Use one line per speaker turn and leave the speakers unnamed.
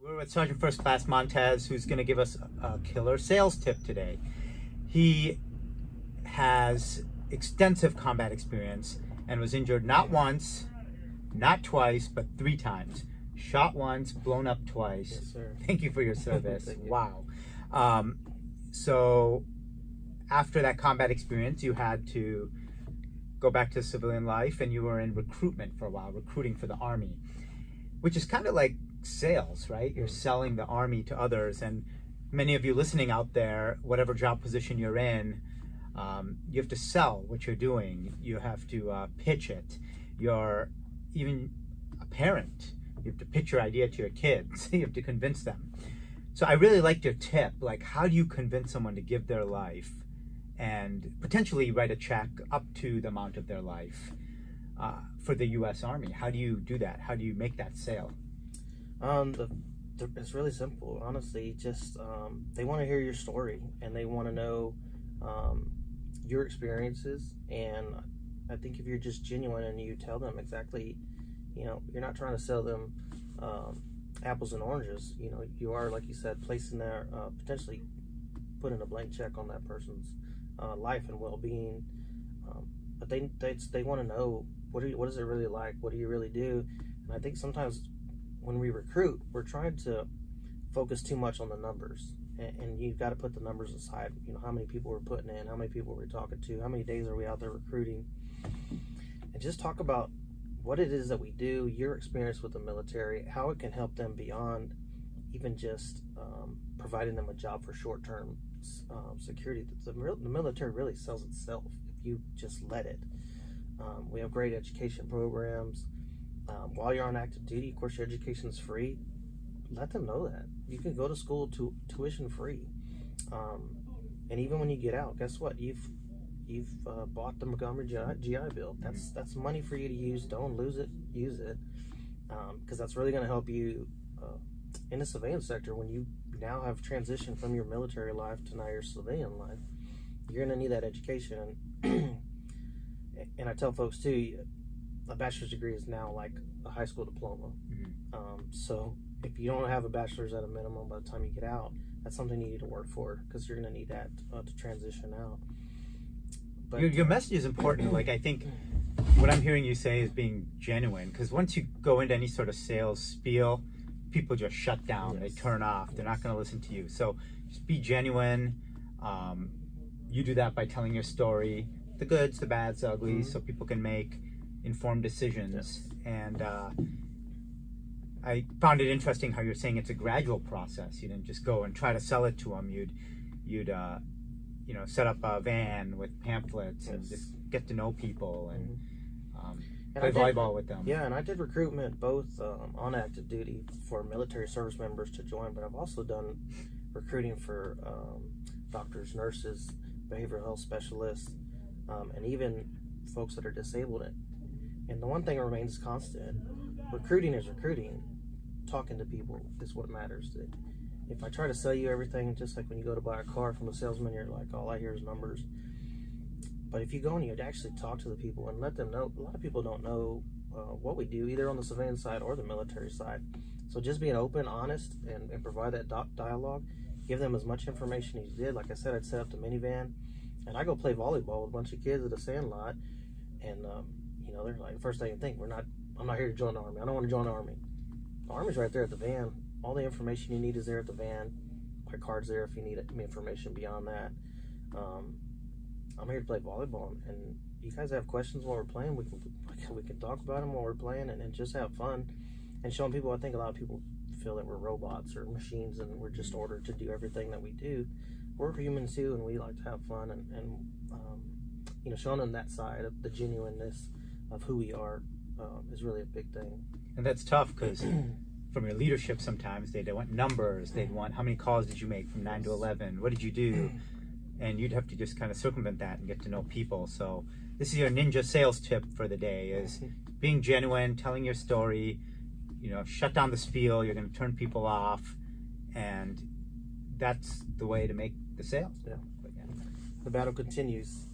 We're with Sergeant First Class Montez, who's going to give us a killer sales tip today. He has extensive combat experience and was injured not once, not twice, but 3 times. Shot once, blown up twice.
Yes, sir.
Thank you for your service.
Thank you.
Wow. So after that combat experience, you had to go back to civilian life, and you were in recruitment for a while, recruiting for the Army, which is kind of like sales, right? You're selling the Army to others, and many of you listening out there, whatever job position you're in, you have to sell what you're doing. You have to pitch it. You're even a parent. You have to pitch your idea to your kids. You have to convince them. So I really liked your tip. Like, how do you convince someone to give their life and potentially write a check up to the amount of their life for the U.S. Army? How do you do that? How do you make that sale?
It's really simple, honestly. Just they want to hear your story, and they want to know your experiences. And I think if you're just genuine and you tell them exactly, you're not trying to sell them apples and oranges. You are, like you said, placing their potentially putting a blank check on that person's life and well-being. But they want to know what is it really like? What do you really do? And I think sometimes when we recruit, we're trying to focus too much on the numbers, and you've got to put the numbers aside. How many people we're putting in, how many people we're talking to, how many days are we out there recruiting, and just talk about what it is that we do, your experience with the military, how it can help them beyond even just providing them a job for short-term security. The military really sells itself if you just let it. We have great education programs. While you're on active duty, of course, your education is free. Let them know that. You can go to school tuition free. And even when you get out, guess what? You've bought the Montgomery GI Bill. That's money for you to use. Don't lose it. Use it. Because that's really going to help you in the civilian sector when you now have transitioned from your military life to now your civilian life. You're going to need that education. And I tell folks too, a bachelor's degree is now like a high school diploma. Mm-hmm. So if you don't have a bachelor's at a minimum by the time you get out, that's something you need to work for, because you're going to need that to transition out. But
your message is important. Like, I think what I'm hearing you say is being genuine, because once you go into any sort of sales spiel, people just shut down. Yes. They turn off. They're not going to listen to you. So just be genuine. You do that by telling your story, the goods, the bads, the uglies, mm-hmm. so people can make informed decisions. Yes. And I found it interesting how you're saying it's a gradual process. You didn't just go and try to sell it to them. You'd set up a van with pamphlets. Yes. And just get to know people and play volleyball with them.
Yeah, and I did recruitment both on active duty for military service members to join, but I've also done recruiting for doctors, nurses, behavioral health specialists, and even folks that are disabled. And the one thing that remains constant: recruiting is recruiting. Talking to people is what matters. If I try to sell you everything, just like when you go to buy a car from a salesman, you're like, all I hear is numbers. But if you go and you actually talk to the people and let them know, a lot of people don't know what we do, either on the civilian side or the military side. So just being open, honest, and provide that dialogue, give them as much information as you did. Like I said, I'd set up the minivan, and I go play volleyball with a bunch of kids at a sand lot, and they're like, first thing you think, I'm not here to join the Army. I don't want to join the Army. The Army's right there at the van. All the information you need is there at the van. My card's there if you need information beyond that. I'm here to play volleyball, and you guys have questions while we're playing. We can talk about them while we're playing, and just have fun and showing people. I think a lot of people feel that we're robots or machines, and we're just ordered to do everything that we do. We're humans too, and we like to have fun, and showing them that side of the genuineness of who we are is really a big thing.
And that's tough, because from your leadership, sometimes they want numbers. They'd want, how many calls did you make from 9 to 11? What did you do? And you'd have to just kind of circumvent that and get to know people. So this is your ninja sales tip for the day: is being genuine, telling your story. Shut down the spiel. You're going to turn people off, and that's the way to make the sale.
Yeah. The battle continues.